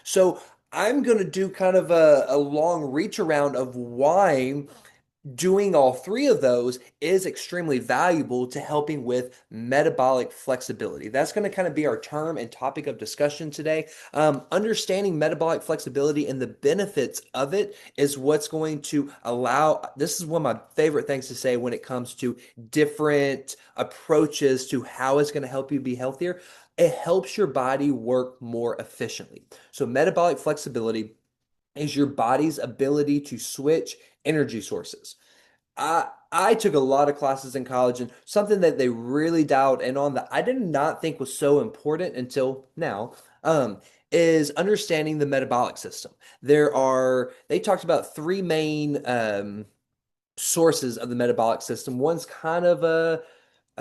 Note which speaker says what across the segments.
Speaker 1: So I'm going to do kind of a long reach around of why doing all three of those is extremely valuable to helping with metabolic flexibility. That's going to kind of be our term and topic of discussion today. Understanding metabolic flexibility and the benefits of it is what's going to allow. This is one of my favorite things to say when it comes to different approaches to how it's going to help you be healthier. It helps your body work more efficiently. So, metabolic flexibility is your body's ability to switch energy sources. I took a lot of classes in college, and something that they really dialed in on that I did not think was so important until now, is understanding the metabolic system. They talked about three main sources of the metabolic system. One's kind of a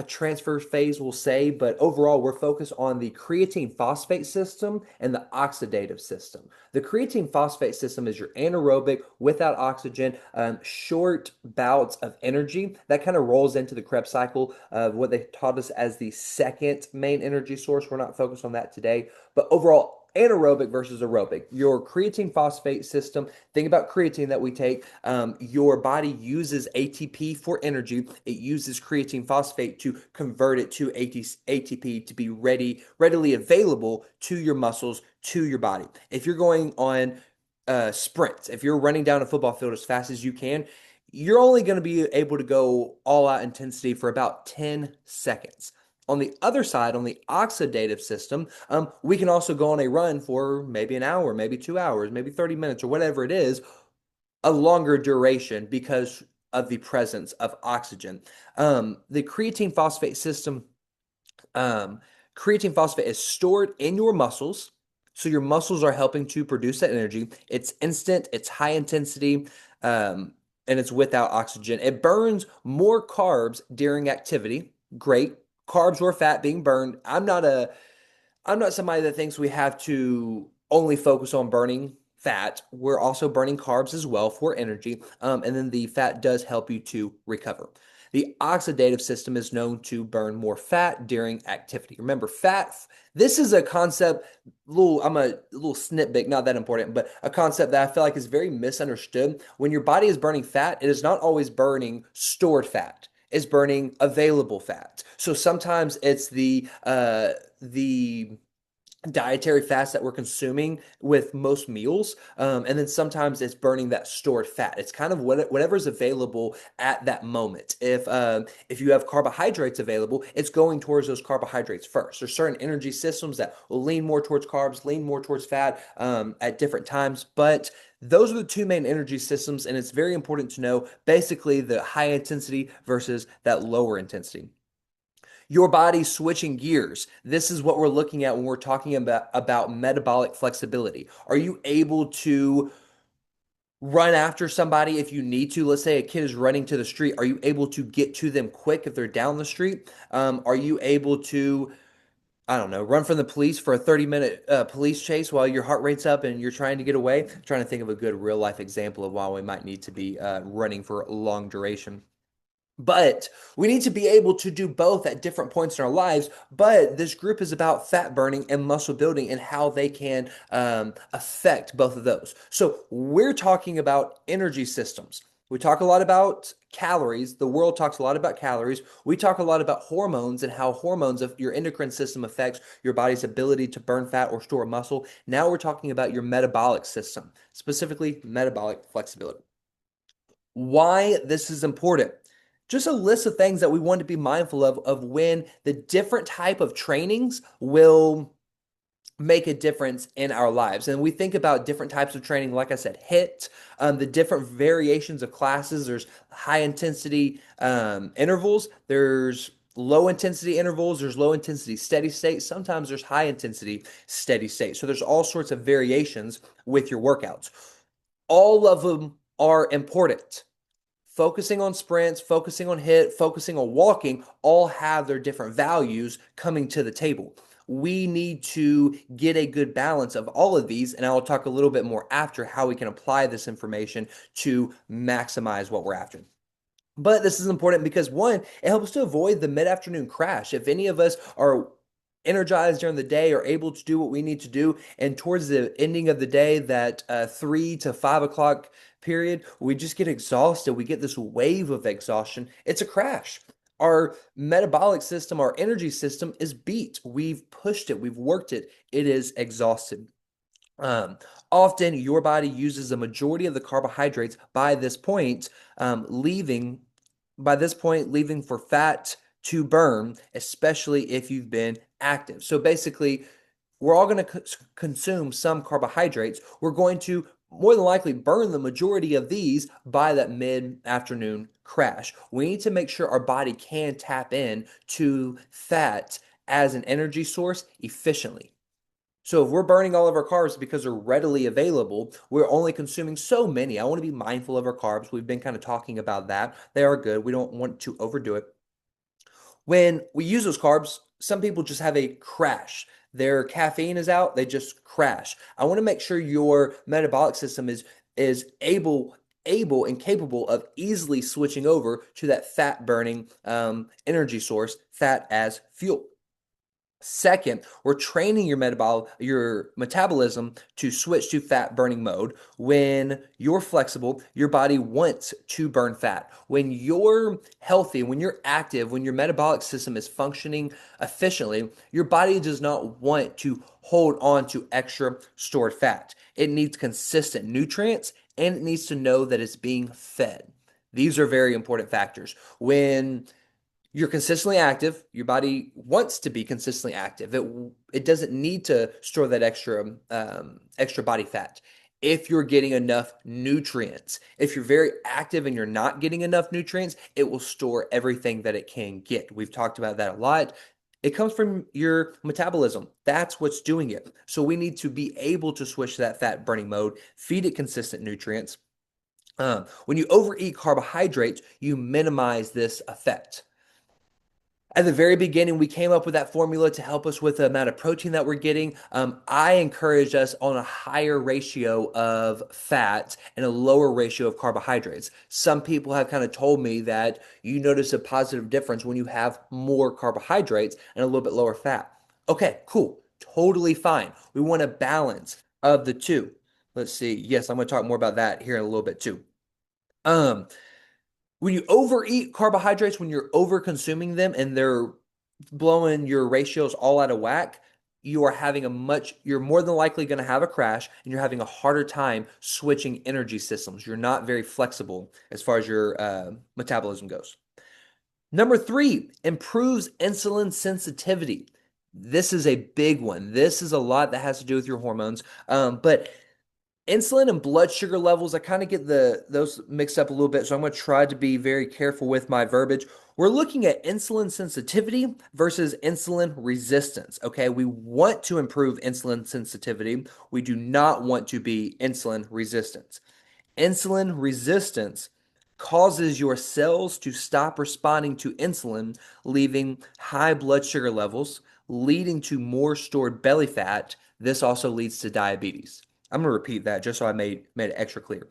Speaker 1: transfer phase, we'll say, but overall, we're focused on the creatine phosphate system and the oxidative system. The creatine phosphate system is your anaerobic, without oxygen, short bouts of energy that kind of rolls into the Krebs cycle of what they taught us as the second main energy source. We're not focused on that today, but overall, anaerobic versus aerobic. Your creatine phosphate system, think about creatine that we take. Your body uses ATP for energy. It uses creatine phosphate to convert it to ATP to be readily available to your muscles, to your body. If you're going on sprints, if you're running down a football field as fast as you can, you're only going to be able to go all out intensity for about 10 seconds. On the other side, on the oxidative system, we can also go on a run for maybe an hour, maybe 2 hours, maybe 30 minutes, or whatever it is, a longer duration because of the presence of oxygen. The creatine phosphate system, um, creatine phosphate is stored in your muscles. So your muscles are helping to produce that energy. It's instant, it's high intensity, and it's without oxygen. It burns more carbs during activity. Great. Carbs or fat being burned. I'm not somebody that thinks we have to only focus on burning fat. We're also burning carbs as well for energy. And then the fat does help you to recover. The oxidative system is known to burn more fat during activity. Remember, this is a concept, I'm a little snitpick, not that important, but a concept that I feel like is very misunderstood. When your body is burning fat, it is not always burning stored fat. It's burning available fat. So sometimes it's the dietary fats that we're consuming with most meals. And then sometimes it's burning that stored fat. It's kind of whatever's available at that moment. If you have carbohydrates available, it's going towards those carbohydrates first. There's certain energy systems that will lean more towards carbs, lean more towards fat at different times. But those are the two main energy systems, and it's very important to know basically the high intensity versus that lower intensity. Your body switching gears. This is what we're looking at when we're talking about metabolic flexibility. Are you able to run after somebody if you need to? Let's say a kid is running to the street. Are you able to get to them quick if they're down the street? Are you able to, I don't know, run from the police for a 30-minute police chase while your heart rate's up and you're trying to get away? I'm trying to think of a good real life example of why we might need to be running for a long duration. But we need to be able to do both at different points in our lives. But this group is about fat burning and muscle building and how they can affect both of those. So we're talking about energy systems. We talk a lot about calories. The world talks a lot about calories. We talk a lot about hormones and how hormones of your endocrine system affects your body's ability to burn fat or store muscle. Now we're talking about your metabolic system, specifically metabolic flexibility. Why this is important. Just a list of things that we want to be mindful of when the different type of trainings will make a difference in our lives. And we think about different types of training, like I said, HIIT, the different variations of classes. There's high intensity intervals. There's low intensity intervals. There's low intensity steady state. Sometimes there's high intensity steady state. So there's all sorts of variations with your workouts. All of them are important. Focusing on sprints, focusing on HIIT, focusing on walking, all have their different values coming to the table. We need to get a good balance of all of these, and I will talk a little bit more after how we can apply this information to maximize what we're after. But this is important because one, it helps to avoid the mid-afternoon crash. If any of us are energized during the day, are able to do what we need to do. And towards the ending of the day, that 3 to 5 o'clock period, we just get exhausted. We get this wave of exhaustion. It's a crash. Our metabolic system, our energy system is beat. We've pushed it, we've worked it. It is exhausted. Um, Often your body uses a majority of the carbohydrates leaving leaving for fat to burn, especially if you've been active. So basically, we're all going to consume some carbohydrates. We're going to more than likely burn the majority of these by that mid-afternoon crash. We need to make sure our body can tap in to fat as an energy source efficiently. So if we're burning all of our carbs because they're readily available, we're only consuming so many. I want to be mindful of our carbs. We've been kind of talking about that. They are good. We don't want to overdo it. When we use those carbs, some people just have a crash. Their caffeine is out, they just crash. I want to make sure your metabolic system is able and capable of easily switching over to that fat burning energy source, fat as fuel. Second, we're training your metabolism to switch to fat burning mode. When you're flexible, your body wants to burn fat. When you're healthy, when you're active, when your metabolic system is functioning efficiently, your body does not want to hold on to extra stored fat. It needs consistent nutrients and it needs to know that it's being fed. These are very important factors. When you're consistently active, your body wants to be consistently active. It doesn't need to store that extra body fat. If you're getting enough nutrients, if you're very active and you're not getting enough nutrients, it will store everything that it can get. We've talked about that a lot. It comes from your metabolism. That's what's doing it. So we need to be able to switch to that fat burning mode, feed it consistent nutrients. When you overeat carbohydrates, you minimize this effect. At the very beginning, we came up with that formula to help us with the amount of protein that we're getting. I encouraged us on a higher ratio of fat and a lower ratio of carbohydrates. Some people have kind of told me that you notice a positive difference when you have more carbohydrates and a little bit lower fat. Okay, cool. Totally fine. We want a balance of the two. Let's see. Yes, I'm going to talk more about that here in a little bit too. Um, when you overeat carbohydrates, when you're over consuming them and they're blowing your ratios all out of whack, you're more than likely going to have a crash and you're having a harder time switching energy systems. You're not very flexible as far as your metabolism goes. Number three, improves insulin sensitivity. This is a big one. This is a lot that has to do with your hormones. But insulin and blood sugar levels, I kind of get those mixed up a little bit, so I'm going to try to be very careful with my verbiage. We're looking at insulin sensitivity versus insulin resistance. Okay, we want to improve insulin sensitivity. We do not want to be insulin resistant. Insulin resistance causes your cells to stop responding to insulin, leaving high blood sugar levels, leading to more stored belly fat. This also leads to diabetes. I'm going to repeat that just so I made it extra clear.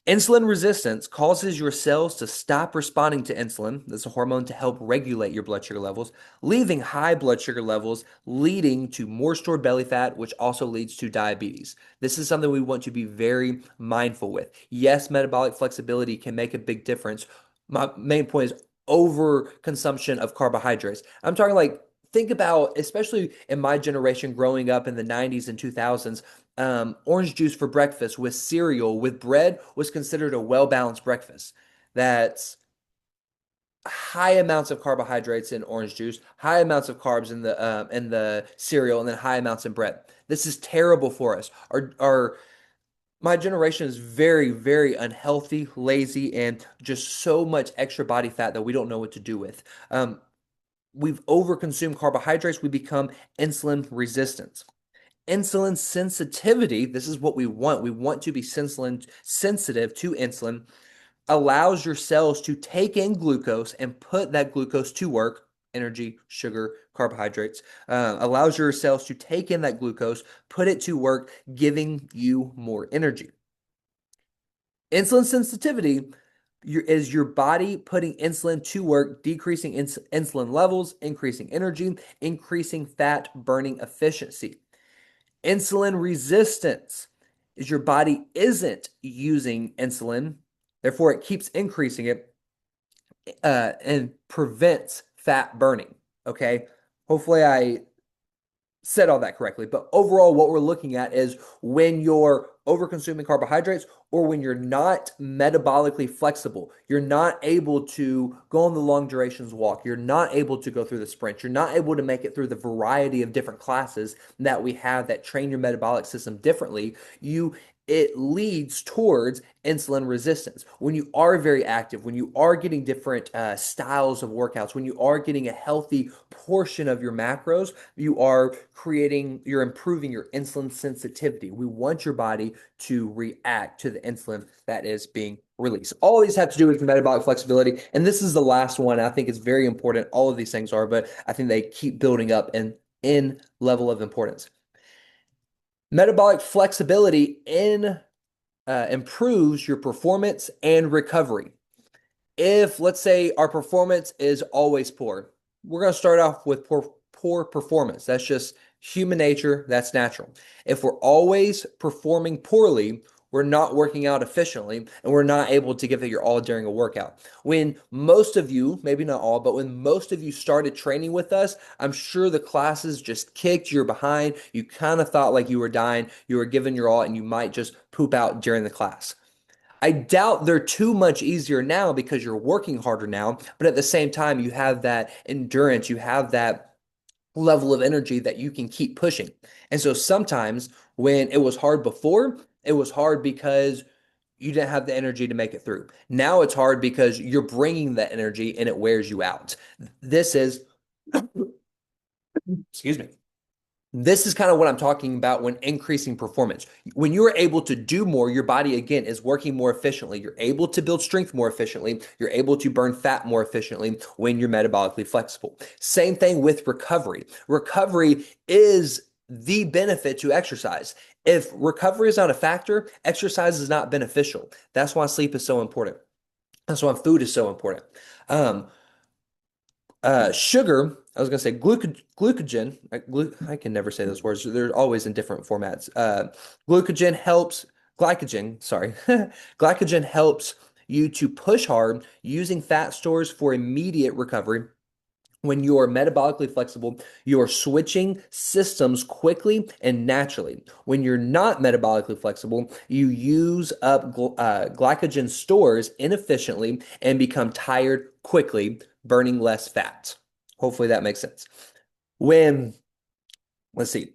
Speaker 1: Insulin resistance causes your cells to stop responding to insulin. That's a hormone to help regulate your blood sugar levels, leaving high blood sugar levels, leading to more stored belly fat, which also leads to diabetes. This is something we want to be very mindful with. Yes, metabolic flexibility can make a big difference. My main point is overconsumption of carbohydrates. I'm talking like, think about, especially in my generation growing up in the 90s and 2000s, orange juice for breakfast with cereal with bread was considered a well-balanced breakfast. That's high amounts of carbohydrates in orange juice, high amounts of carbs in the cereal, and then high amounts in bread. This is terrible for us. Our My generation is very, very unhealthy, lazy, and just so much extra body fat that we don't know what to do with. We've overconsumed carbohydrates. We become insulin resistant. Insulin sensitivity, this is what we want. We want to be insulin sensitive to insulin, allows your cells to take in glucose and put that glucose to work, energy, sugar, carbohydrates, allows your cells to take in that glucose, put it to work, giving you more energy. Insulin sensitivity, Is your body putting insulin to work, decreasing insulin levels, increasing energy, increasing fat burning efficiency. Insulin resistance is your body isn't using insulin, therefore it keeps increasing it and prevents fat burning. Okay. Hopefully, I said all that correctly. But overall, what we're looking at is when you're over consuming carbohydrates or when you're not metabolically flexible, you're not able to go on the long durations walk, you're not able to go through the sprint, you're not able to make it through the variety of different classes that we have that train your metabolic system differently, you it leads towards insulin resistance. When you are very active, when you are getting different styles of workouts, when you are getting a healthy portion of your macros, you're improving your insulin sensitivity. We want your body to react to the insulin that is being released. All of these have to do with metabolic flexibility. And this is the last one. I think it's very important. All of these things are, but I think they keep building up in level of importance. Metabolic flexibility improves your performance and recovery. If, let's say, our performance is always poor, we're going to start off with poor performance. That's just human nature. That's natural. If we're always performing poorly, we're not working out efficiently and we're not able to give it your all during a workout. When most of you, maybe not all, but when most of you started training with us, I'm sure the classes just kicked your behind. You kind of thought like you were dying, you were giving your all, and you might just poop out during the class. I doubt they're too much easier now because you're working harder now, but at the same time, you have that endurance, you have that level of energy that you can keep pushing. And so sometimes when it was hard before, it was hard because you didn't have the energy to make it through. Now it's hard because you're bringing that energy and it wears you out. This is, excuse me. This is kind of what I'm talking about when increasing performance. When you're able to do more, your body again is working more efficiently. You're able to build strength more efficiently. You're able to burn fat more efficiently when you're metabolically flexible. Same thing with recovery. Recovery is the benefit to exercise. If recovery is not a factor, exercise is not beneficial. That's why sleep is so important. That's why food is so important. Um, Sugar, I was going to say glucogen. I can never say those words. They're always in different formats. Glucogen helps, glycogen, sorry. Glycogen helps you to push hard using fat stores for immediate recovery. When you are metabolically flexible, you are switching systems quickly and naturally. When you're not metabolically flexible, you use up glycogen stores inefficiently and become tired quickly, burning less fat. Hopefully that makes sense. When, let's see,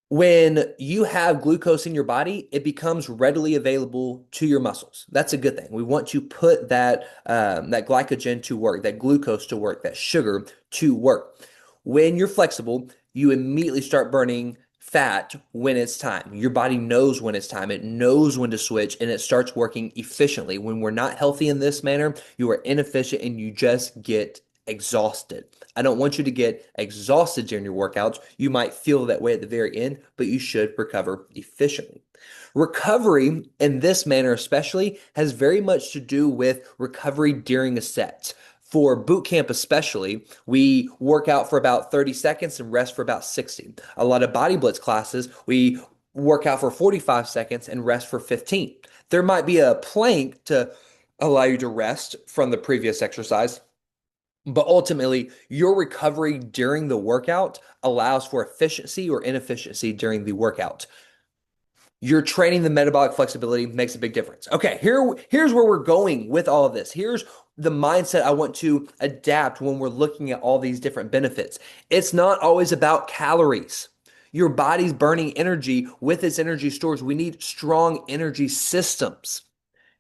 Speaker 1: when you have glucose in your body, it becomes readily available to your muscles. That's a good thing. We want to put that glycogen to work, that glucose to work, that sugar to work. When you're flexible, you immediately start burning fat when it's time. Your body knows when it's time. It knows when to switch and it starts working efficiently. When we're not healthy in this manner, you are inefficient and you just get exhausted. I don't want you to get exhausted during your workouts. You might feel that way at the very end, but you should recover efficiently. Recovery in this manner, especially, has very much to do with recovery during a set. For boot camp, especially, we work out for about 30 seconds and rest for about 60. A lot of body blitz classes, we work out for 45 seconds and rest for 15. There might be a plank to allow you to rest from the previous exercise, but ultimately, your recovery during the workout allows for efficiency or inefficiency during the workout. You're training the metabolic flexibility makes a big difference. Okay, here's where we're going with all of this. Here's the mindset I want to adapt when we're looking at all these different benefits. It's not always about calories. Your body's burning energy with its energy stores. We need strong energy systems.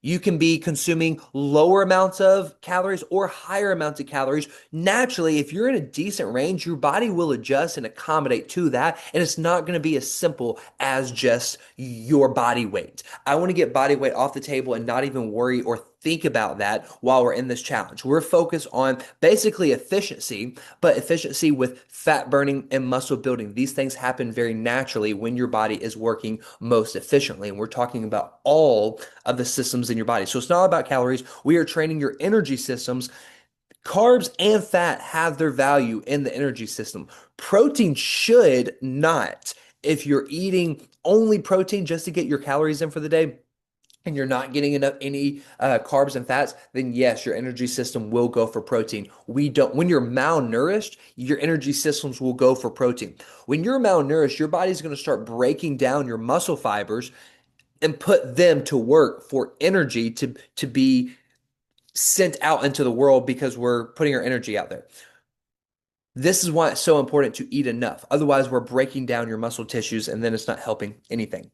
Speaker 1: You can be consuming lower amounts of calories or higher amounts of calories. Naturally, if you're in a decent range, your body will adjust and accommodate to that. And it's not going to be as simple as just your body weight. I want to get body weight off the table and not even worry or think about that while we're in this challenge. We're focused on basically efficiency, but efficiency with fat burning and muscle building. These things happen very naturally when your body is working most efficiently. And we're talking about all of the systems in your body. So it's not about calories. We are training your energy systems. Carbs and fat have their value in the energy system. Protein should not. If you're eating only protein just to get your calories in for the day, and you're not getting enough any carbs and fats, then yes, your energy system will go for protein. We don't. When you're malnourished, your energy systems will go for protein. When you're malnourished, your body's going to start breaking down your muscle fibers and put them to work for energy to be sent out into the world because we're putting our energy out there. This is why it's so important to eat enough. Otherwise, we're breaking down your muscle tissues and then it's not helping anything.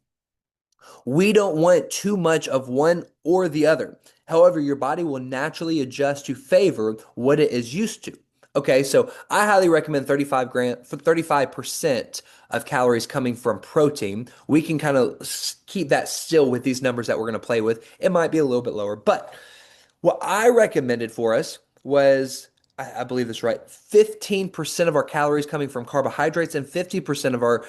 Speaker 1: We don't want too much of one or the other. However, your body will naturally adjust to favor what it is used to. Okay, so I highly recommend 35% of calories coming from protein. We can kind of keep that still with these numbers that we're going to play with. It might be a little bit lower, but what I recommended for us was, I believe this right, 15% of our calories coming from carbohydrates and 50% of our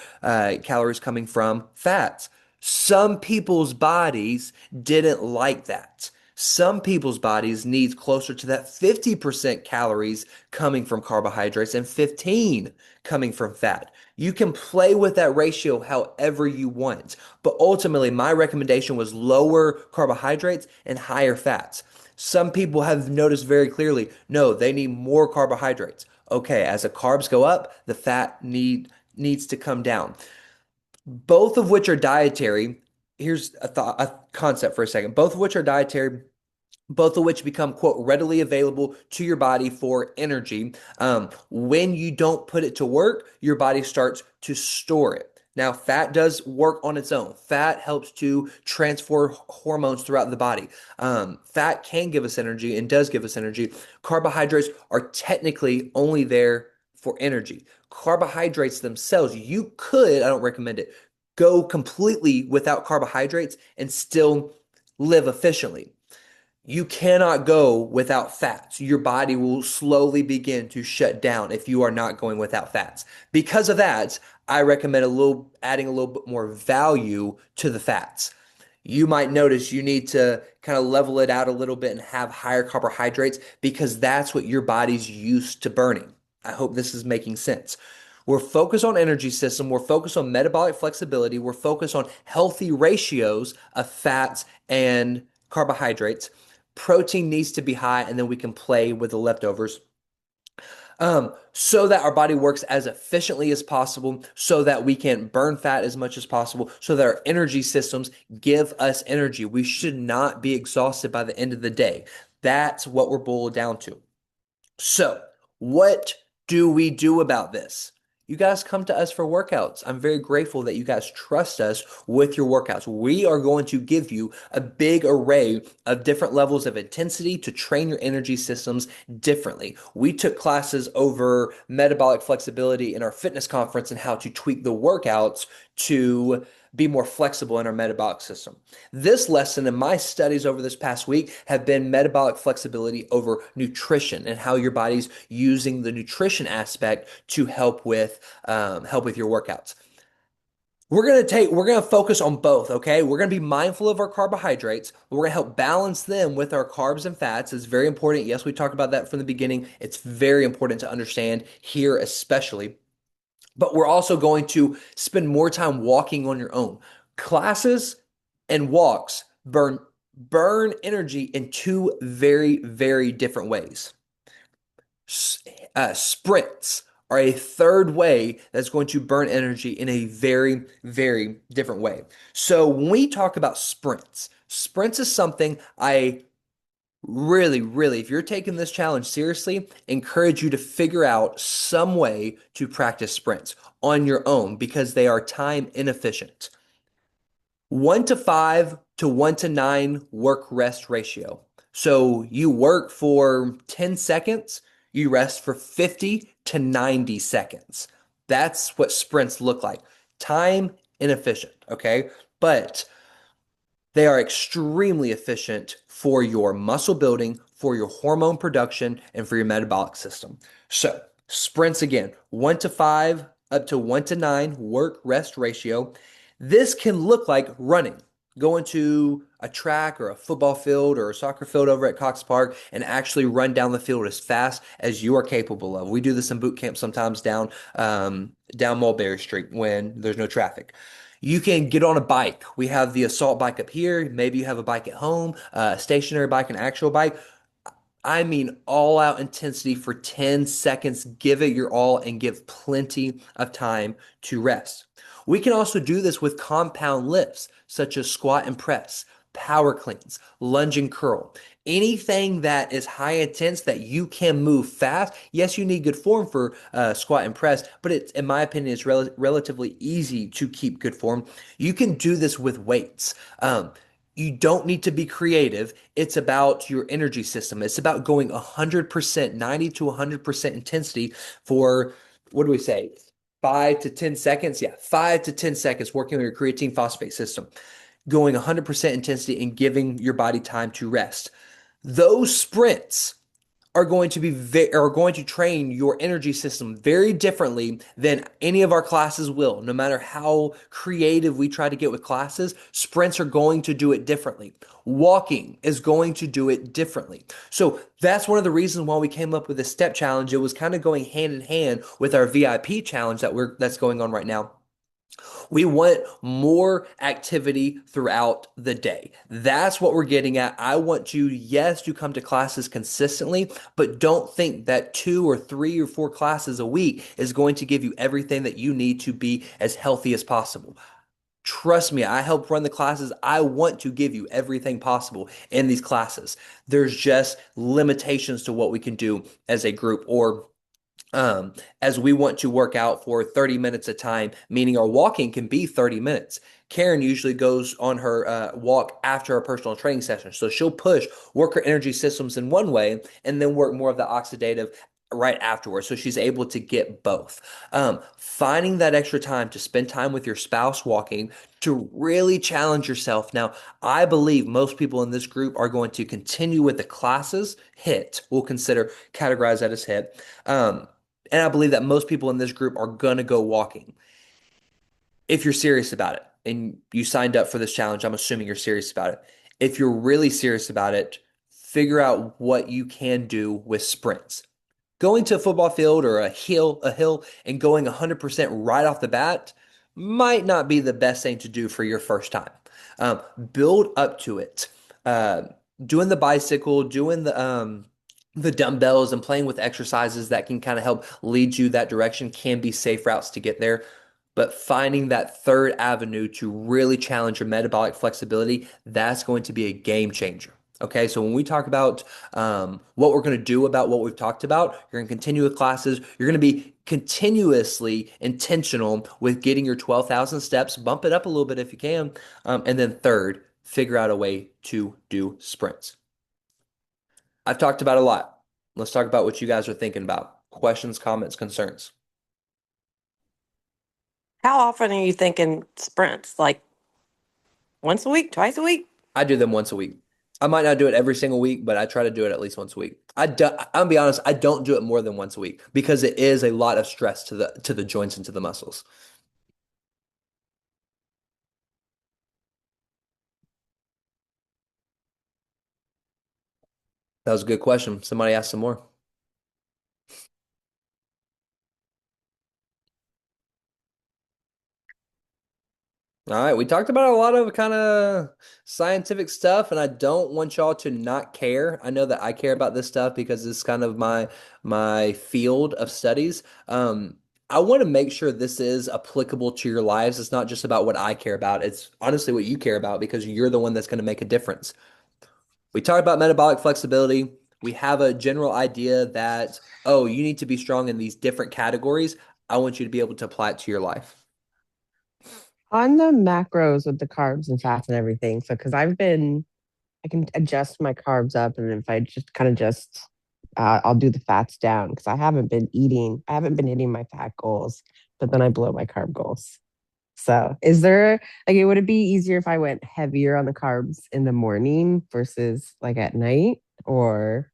Speaker 1: calories coming from fats. Some people's bodies didn't like that. Some people's bodies needs closer to that 50% calories coming from carbohydrates and 15 coming from fat. You can play with that ratio however you want, but ultimately my recommendation was lower carbohydrates and higher fats. Some people have noticed very clearly, no, they need more carbohydrates. Okay, as the carbs go up, the fat needs to come down. Both of which are dietary. Here's a concept for a second. Both of which are dietary, both of which become, quote, readily available to your body for energy. When you don't put it to work, your body starts to store it. Now, fat does work on its own. Fat helps to transfer hormones throughout the body. Fat can give us energy and does give us energy. Carbohydrates are technically only there for energy. Carbohydrates themselves, you could, I don't recommend it, go completely without carbohydrates and still live efficiently. You cannot go without fats. Your body will slowly begin to shut down if you are not going without fats. Because of that, I recommend adding a little bit more value to the fats. You might notice you need to kind of level it out a little bit and have higher carbohydrates because that's what your body's used to burning. I hope this is making sense. We're focused on energy system. We're focused on metabolic flexibility. We're focused on healthy ratios of fats and carbohydrates. Protein needs to be high, and then we can play with the leftovers. So that our body works as efficiently as possible, so that we can burn fat as much as possible, so that our energy systems give us energy. We should not be exhausted by the end of the day. That's what we're boiled down to. So, what do we do about this? You guys come to us for workouts. I'm very grateful that you guys trust us with your workouts. We are going to give you a big array of different levels of intensity to train your energy systems differently. We took classes over metabolic flexibility in our fitness conference and how to tweak the workouts to be more flexible in our metabolic system. This lesson and my studies over this past week have been metabolic flexibility over nutrition and how your body's using the nutrition aspect to help with your workouts. We're gonna focus on both, okay? We're gonna be mindful of our carbohydrates. We're gonna help balance them with our carbs and fats. It's very important. Yes, we talked about that from the beginning. It's very important to understand here, especially. But we're also going to spend more time walking on your own. Classes and walks burn energy in two very, very different ways. Sprints are a third way that's going to burn energy in a very, very different way. So when we talk about sprints is something I really, really, if you're taking this challenge seriously, encourage you to figure out some way to practice sprints on your own because they are time inefficient. 1 to 5 to 1 to 9 work rest ratio. So you work for 10 seconds, you rest for 50 to 90 seconds. That's what sprints look like. Time inefficient, okay? But They are extremely efficient for your muscle building, for your hormone production, and for your metabolic system. So, sprints again, 1 to 5 up to 1 to 9 work rest ratio. This can look like running, going to a track or a football field or a soccer field over at Cox Park and actually run down the field as fast as you are capable of. We do this in boot camp sometimes down Mulberry Street when there's no traffic. You can get on a bike. We have the assault bike up here. Maybe you have a bike at home, a stationary bike, an actual bike. I mean, all out intensity for 10 seconds. Give it your all and give plenty of time to rest. We can also do this with compound lifts, such as squat and press, power cleans, lunge and curl. Anything that is high intense that you can move fast. Yes, you need good form for squat and press, but in my opinion, it's relatively easy to keep good form. You can do this with weights. You don't need to be creative. It's about your energy system. It's about going 100%, 90 to 100% intensity for, what do we say? 5 to 10 seconds. Yeah, 5 to 10 seconds working on your creatine phosphate system, going 100% intensity and giving your body time to rest. Those sprints are going to train your energy system very differently than any of our classes will. No matter how creative we try to get with classes, sprints are going to do it differently. Walking is going to do it differently. So that's one of the reasons why we came up with the step challenge. It was kind of going hand in hand with our VIP challenge that's going on right now. We want more activity throughout the day. That's what we're getting at. I want you, yes, to come to classes consistently, but don't think that 2 or 3 or 4 classes a week is going to give you everything that you need to be as healthy as possible. Trust me, I help run the classes. I want to give you everything possible in these classes. There's just limitations to what we can do as a group or as we want to work out for 30 minutes a time, meaning our walking can be 30 minutes. Karen usually goes on her walk after a personal training session. So she'll work her energy systems in one way, and then work more of the oxidative right afterwards. So she's able to get both. Finding that extra time to spend time with your spouse walking to really challenge yourself. Now, I believe most people in this group are going to continue with the classes, HIT. We'll consider categorize that as HIT. And I believe that most people in this group are going to go walking. If you're serious about it and you signed up for this challenge, I'm assuming you're serious about it. If you're really serious about it, figure out what you can do with sprints. Going to a football field or a hill and going 100% right off the bat might not be the best thing to do for your first time. Build up to it. Uh, Doing the bicycle, doing the dumbbells and playing with exercises that can kind of help lead you that direction can be safe routes to get there. But finding that third avenue to really challenge your metabolic flexibility, that's going to be a game changer. Okay, so when we talk about what we're going to do about what we've talked about, you're going to continue with classes. You're going to be continuously intentional with getting your 12,000 steps, bump it up a little bit if you can. And then third, figure out a way to do sprints. I've talked about a lot. Let's talk about what you guys are thinking about. Questions, comments, concerns.
Speaker 2: How often are you thinking sprints? Like once a week, twice a week?
Speaker 1: I do them once a week. I might not do it every single week, but I try to do it at least once a week. I'm gonna be honest, I don't do it more than once a week because it is a lot of stress to the joints and to the muscles. That was a good question. Somebody asked some more. All right, we talked about a lot of kind of scientific stuff, and I don't want y'all to not care. I know that I care about this stuff because it's kind of my field of studies. I want to make sure this is applicable to your lives. It's not just about what I care about. It's honestly what you care about because you're the one that's going to make a difference. We talked about metabolic flexibility. We have a general idea that, oh, you need to be strong in these different categories. I want you to be able to apply it to your life.
Speaker 3: On the macros with the carbs and fats and everything. So, because I can adjust my carbs up, and if I just kind of I'll do the fats down because I haven't been hitting my fat goals, but then I blow my carb goals. So, is there like would it be easier if I went heavier on the carbs in the morning versus like at night or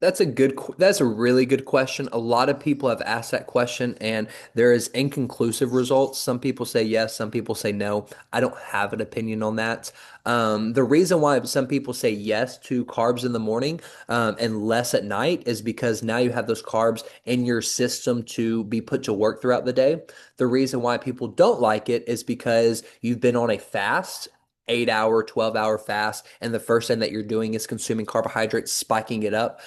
Speaker 1: That's a really good question. A lot of people have asked that question and there is inconclusive results. Some people say yes, some people say no. I don't have an opinion on that. The reason why some people say yes to carbs in the morning and less at night is because now you have those carbs in your system to be put to work throughout the day. The reason why people don't like it is because you've been on a fast 8 hour, 12-hour fast, and the first thing that you're doing is consuming carbohydrates, spiking it up.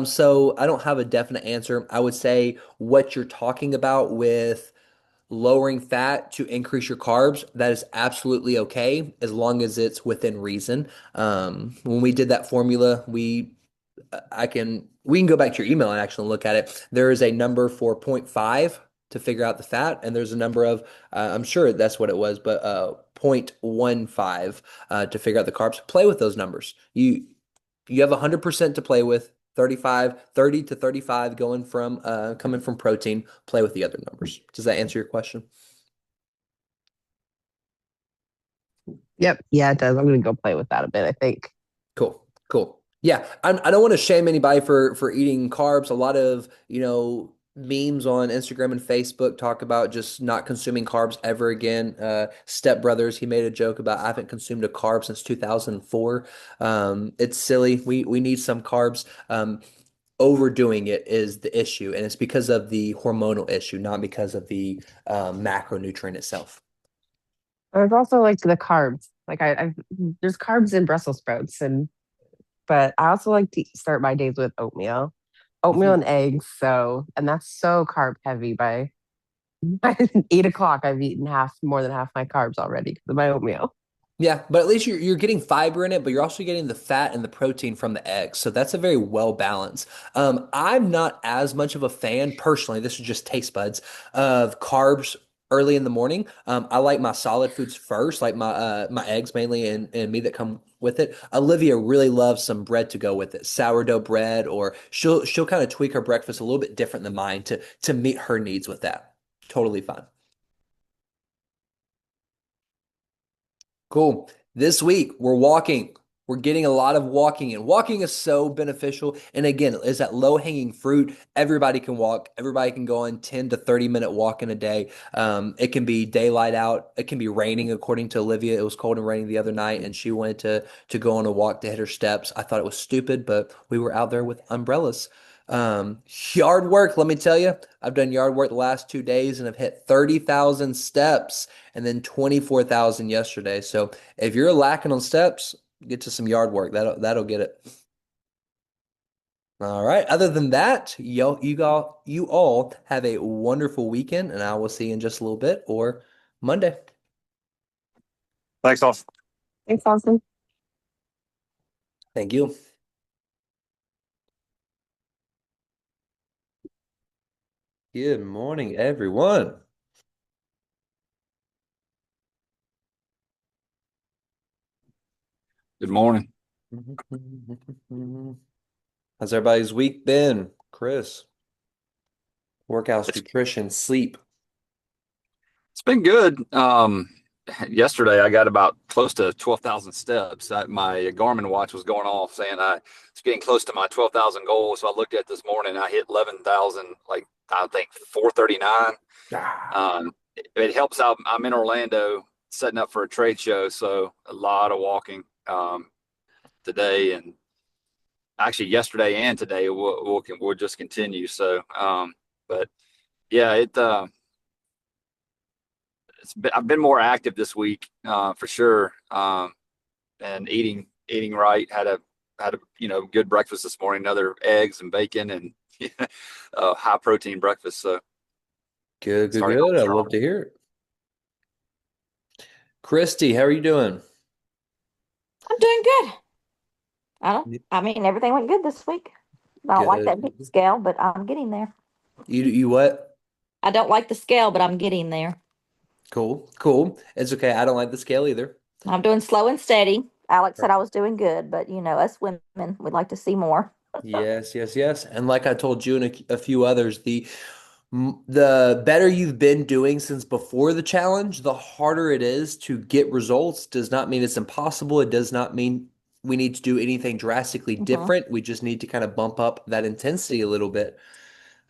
Speaker 1: So I don't have a definite answer. I would say what you're talking about with lowering fat to increase your carbs, that is absolutely okay as long as it's within reason. When we did that formula, we can go back to your email and actually look at it. There is a number for zero point 0.5 to figure out the fat, and there's a number of I'm sure that's what it was, but 0.15 to figure out the carbs. Play with those numbers. You have 100% to play with. 30 to 35 going from coming from protein. Play with the other numbers. Does that answer your question?
Speaker 3: Yep, yeah, it does. I'm gonna go play with that a bit, I think.
Speaker 1: Cool, cool. Yeah, I don't want to shame anybody for eating carbs. A lot of, memes on Instagram and Facebook talk about just not consuming carbs ever again. Step Brothers, he made a joke about I haven't consumed a carb since 2004. It's silly. We need some carbs. Overdoing it is the issue, and it's because of the hormonal issue, not because of the macronutrient itself.
Speaker 3: There's also like the carbs. Like there's carbs in Brussels sprouts, and but I also like to start my days with oatmeal and eggs. So, and that's so carb heavy. By 8 o'clock, I've eaten more than half my carbs already because of my oatmeal.
Speaker 1: Yeah, but at least you're getting fiber in it, but you're also getting the fat and the protein from the eggs. So that's a very well balanced. I'm not as much of a fan personally, this is just taste buds, of carbs early in the morning. I like my solid foods first, like my eggs mainly and meat that come with it. Olivia really loves some bread to go with it, sourdough bread, or she'll kind of tweak her breakfast a little bit different than mine to meet her needs with that. Totally fine. Cool. This week we're walking. We're getting a lot of walking in. Walking is so beneficial. And again, is that low-hanging fruit. Everybody can walk. Everybody can go on 10 to 30-minute walk in a day. It can be daylight out. It can be raining, according to Olivia. It was cold and raining the other night, and she wanted to go on a walk to hit her steps. I thought it was stupid, but we were out there with umbrellas. Yard work, let me tell you, I've done yard work the last 2 days and I've hit 30,000 steps and then 24,000 yesterday. So if you're lacking on steps, get to some yard work. That'll get it. All right. Other than that, you all have a wonderful weekend, and I will see you in just a little bit or Monday.
Speaker 4: Thanks, Austin.
Speaker 3: Thanks, Austin.
Speaker 1: Thank you. Good morning, everyone.
Speaker 4: Good morning.
Speaker 1: How's everybody's week been? Chris, workouts,
Speaker 4: It's
Speaker 1: nutrition, sleep.
Speaker 4: it's been good. Yesterday I got about close to 12,000 steps. My Garmin watch was going off saying I was getting close to my 12,000 goal. So I looked at this morning. I hit 11,000, like I think 439.
Speaker 1: Ah.
Speaker 4: It helps out. I'm in Orlando setting up for a trade show, so a lot of walking today and actually yesterday and today. We'll just continue. So, but yeah, I've been more active this week for sure, and eating right. Had a good breakfast this morning. Another eggs and bacon and high protein breakfast. So
Speaker 1: Good, good,
Speaker 4: starting off
Speaker 1: good. I
Speaker 4: strong.
Speaker 1: love to hear it. Christy, how are you doing?
Speaker 2: I'm doing good. I mean, everything went good this week. I don't like that big
Speaker 1: Good.
Speaker 2: scale, but I'm getting there.
Speaker 1: You what?
Speaker 2: I don't like the scale, but I'm getting there.
Speaker 1: Cool, cool. It's okay. I don't like the scale either.
Speaker 2: I'm doing slow and steady. Alex said I
Speaker 1: Perfect.
Speaker 2: was doing good, but us women, we'd like to see more.
Speaker 1: Yes, yes, yes. And like I told you and a few others, the The better you've been doing since before the challenge, the harder it is to get results. Does not mean it's impossible. It does not mean we need to do anything drastically
Speaker 2: Hmm.
Speaker 1: different. We just need to kind of bump up that intensity a little bit.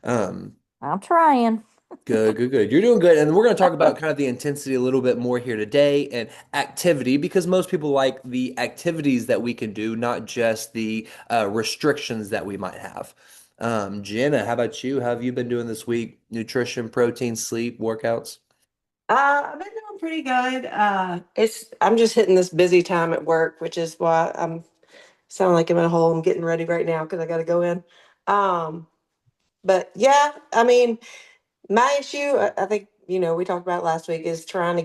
Speaker 1: Um,
Speaker 2: I'm trying.
Speaker 1: Good, good, good. You're doing good. And we're going to talk about kind of the intensity a little bit more here today and activity because most people like the activities that we can do, not just the restrictions that we might have. Jenna, how about you? How have you been doing this week? Nutrition, protein, sleep, workouts?
Speaker 5: I've been doing pretty good. I'm just hitting this busy time at work, which is why I'm sound like I'm in a hole. I'm getting ready right now because I got to go in. Um, but yeah, I mean, my issue, I think, we talked about last week, is trying to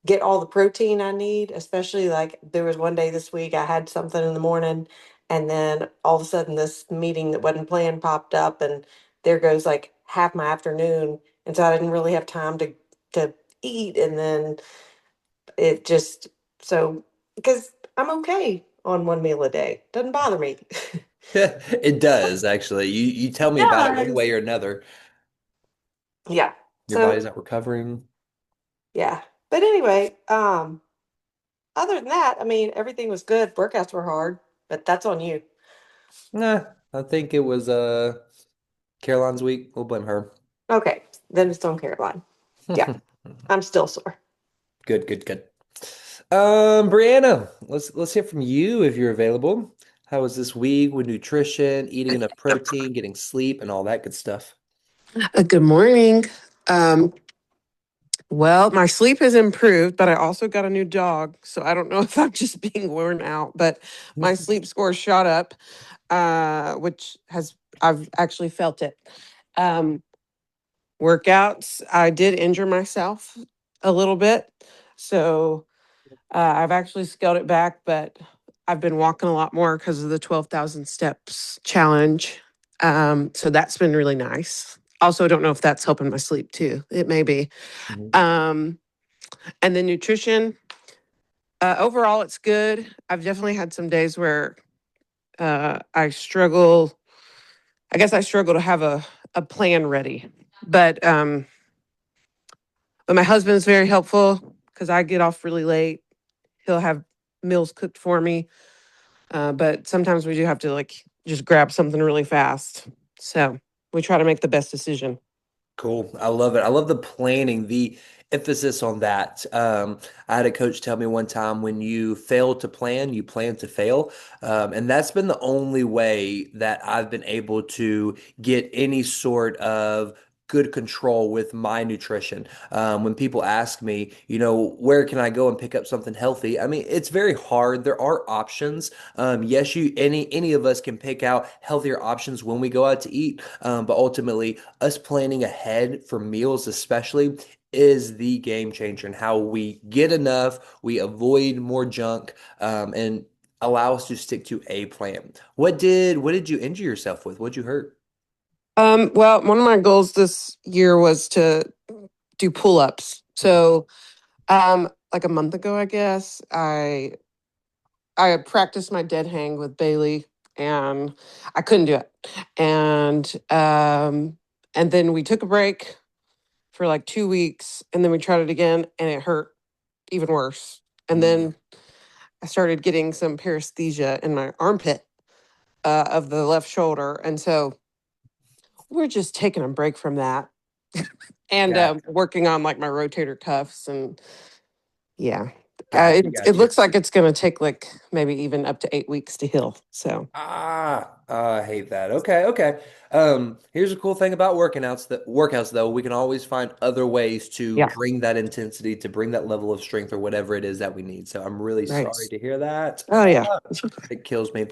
Speaker 5: get all the protein I need. Especially like there was one day this week I had something in the morning, and then all of a sudden this meeting that wasn't planned popped up, and there goes like half my afternoon, and so I didn't really have time to eat, and then it just so because I'm okay on one meal a day, doesn't bother me.
Speaker 1: It does, actually. You tell me about it one
Speaker 5: Does.
Speaker 1: way or another.
Speaker 5: Yeah.
Speaker 1: Your body's
Speaker 5: So
Speaker 1: not recovering.
Speaker 5: yeah. But anyway, other than that, I mean, everything was good. Workouts were hard, but that's on you.
Speaker 1: Nah, I think it was Caroline's week. We'll blame her.
Speaker 5: Okay, then it's on Caroline. Yeah, I'm still sore.
Speaker 1: Good, good, good. Brianna, let's hear from you if you're available. How was this week with nutrition, eating enough protein, getting sleep, and all that good stuff?
Speaker 6: Good morning. Um, well, my sleep has improved, but I also got a new dog. So I don't know if I'm just being worn out, but my sleep score shot up, which has, I've actually felt it. Um, Workouts, I did injure myself a little bit. So I've actually scaled it back, but I've been walking a lot more because of the 12,000 steps challenge. So that's been really nice. Also, don't know if that's helping my sleep too. It may be.
Speaker 1: Mhm.
Speaker 6: Um, and then nutrition, overall, it's good. I've definitely had some days where I struggle. I guess I struggle to have a plan ready. But um, but my husband's very helpful because I get off really late. He'll have meals cooked for me. But sometimes we do have to like just grab something really fast. So we try to make the best decision.
Speaker 1: Cool. I love it. I love the planning, the emphasis on that. I had a coach tell me one time when you fail to plan, you plan to fail. And that's been the only way that I've been able to get any sort of good control with my nutrition. When people ask me, where can I go and pick up something healthy? I mean, it's very hard. There are options. Yes, any of us can pick out healthier options when we go out to eat. But ultimately, us planning ahead for meals, especially, is the game changer and how we get enough, we avoid more junk, and allow us to stick to a plan. What did you injure yourself with? What'd you hurt?
Speaker 6: Well, one of my goals this year was to do pull-ups. So like a month ago, I guess, I practiced my dead hang with Bailey and I couldn't do it. And then we took a break for like 2 weeks and then we tried it again and it hurt even worse. And
Speaker 1: Mm.
Speaker 6: then I started getting some paresthesia in my armpit of the left shoulder. And so we're just taking a break from that and
Speaker 1: Got
Speaker 6: working on like my rotator cuffs and yeah.
Speaker 1: got you,
Speaker 6: It
Speaker 1: got you.
Speaker 6: looks like it's going to take like maybe even up to 8 weeks to heal. So,
Speaker 1: I hate that. Okay, okay. Here's a cool thing about workouts though, we can always find other ways to
Speaker 6: yeah,
Speaker 1: bring that intensity, to bring that level of strength or whatever it is that we need. So I'm really
Speaker 6: right.
Speaker 1: sorry to hear that.
Speaker 6: Oh, yeah.
Speaker 1: It kills me.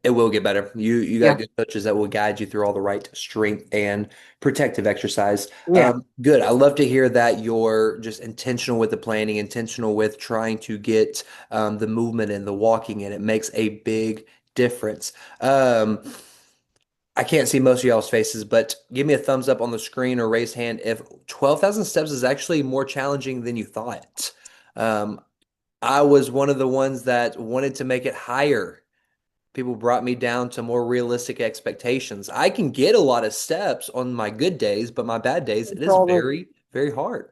Speaker 1: It will get better. You got
Speaker 6: Yeah.
Speaker 1: good coaches that will guide you through all the right strength and protective exercise.
Speaker 6: Yeah.
Speaker 1: Good. I love to hear that you're just intentional with the planning, intentional with trying to get the movement and the walking in. It makes a big difference. I can't see most of y'all's faces, but give me a thumbs up on the screen or raise hand if 12,000 steps is actually more challenging than you thought. Um, I was one of the ones that wanted to make it higher. People brought me down to more realistic expectations. I can get a lot of steps on my good days, but my bad days, it is very, very hard.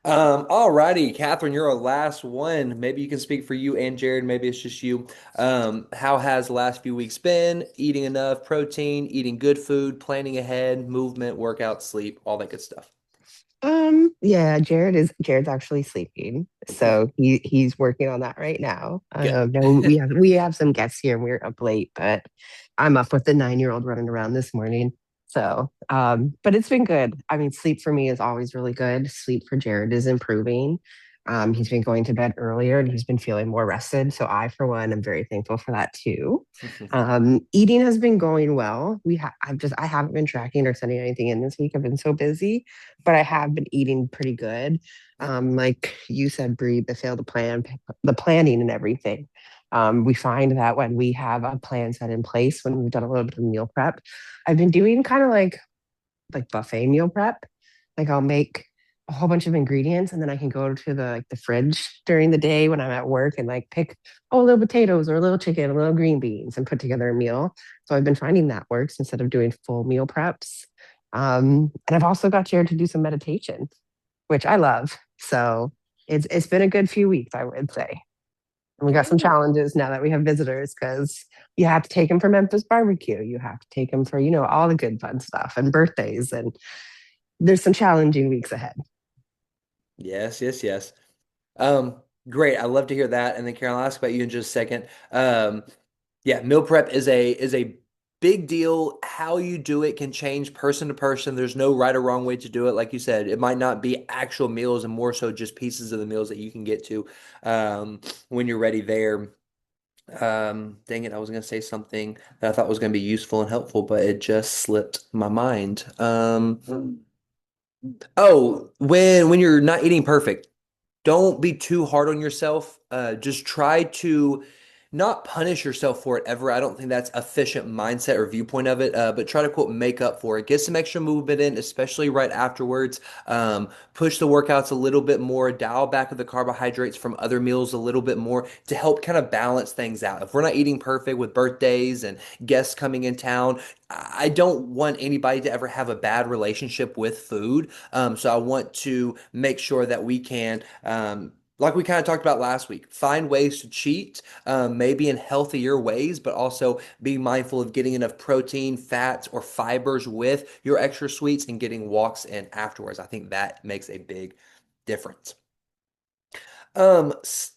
Speaker 1: All righty, Catherine, you're our last one. Maybe you can speak for you and Jared. Maybe it's just you. How has the last few weeks been? Eating enough protein, eating good food, planning ahead, movement, workout, sleep, all that good stuff.
Speaker 3: Yeah, Jared's actually sleeping.
Speaker 1: Okay,
Speaker 3: So he's working on that right now.
Speaker 1: good.
Speaker 3: No, we have some guests here and we're up late, but I'm up with the 9-year-old running around this morning. So but it's been good. I mean, sleep for me is always really good. Sleep for Jared is improving. He's been going to bed earlier and he's been feeling more rested. So I, for one, am very thankful for that too. Eating has been going well. I haven't been tracking or sending anything in this week. I've been so busy, but I have been eating pretty good. Like you said, breathe, the fail to plan, the planning and everything. We find that when we have a plan set in place, when we've done a little bit of meal prep, I've been doing kind of like buffet meal prep. Like I'll make a whole bunch of ingredients and then I can go to the fridge during the day when I'm at work and like pick a little potatoes or a little chicken, a little green beans and put together a meal. So I've been finding that works instead of doing full meal preps. And I've also got Jared to do some meditation, which I love. So it's been a good few weeks, I would say. And we got some challenges now that we have visitors because you have to take them for Memphis barbecue. You have to take them for, all the good fun stuff and birthdays. And there's some challenging weeks ahead.
Speaker 1: Yes, yes, yes. Um, Great. I love to hear that. And then Carol, I'll ask about you in just a second. Yeah, meal prep is a big deal. How you do it can change person to person. There's no right or wrong way to do it. Like you said, it might not be actual meals and more so just pieces of the meals that you can get to when you're ready there. Dang it, I was gonna say something that I thought was gonna be useful and helpful, but it just slipped my mind. Oh, when you're not eating perfect, don't be too hard on yourself. Just try to not punish yourself for it ever. I don't think that's efficient mindset or viewpoint of it. But try to quote make up for it. Get some extra movement in, especially right afterwards. Push the workouts a little bit more. Dial back the carbohydrates from other meals a little bit more to help kind of balance things out. If we're not eating perfect with birthdays and guests coming in town, I don't want anybody to ever have a bad relationship with food. So I want to make sure that we can, like we kind of talked about last week, find ways to cheat, maybe in healthier ways, but also be mindful of getting enough protein, fats, or fibers with your extra sweets and getting walks in afterwards. I think that makes a big difference.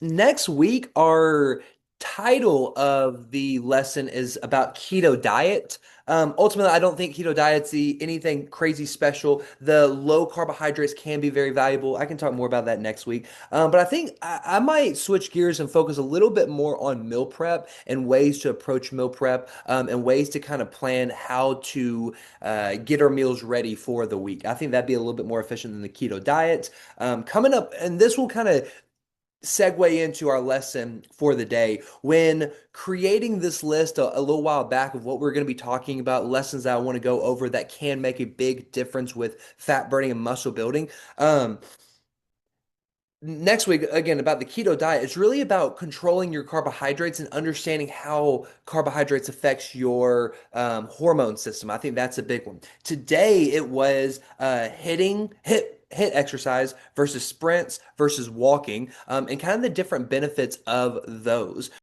Speaker 1: Next week, our title of the lesson is about keto diet. Ultimately, I don't think keto diet's anything crazy special. The low carbohydrates can be very valuable. I can talk more about that next week. But I think I might switch gears and focus a little bit more on meal prep and ways to approach meal prep and ways to kind of plan how to get our meals ready for the week. I think that'd be a little bit more efficient than the keto diet. Coming up, and this will kind of segue into our lesson for the day. When creating this list a little while back of what we're going to be talking about, lessons that I want to go over that can make a big difference with fat burning and muscle building. Next week, again, about the keto diet, it's really about controlling your carbohydrates and understanding how carbohydrates affects your hormone system. I think that's a big one. Today, it was hit exercise versus sprints versus walking, and kind of the different benefits of those.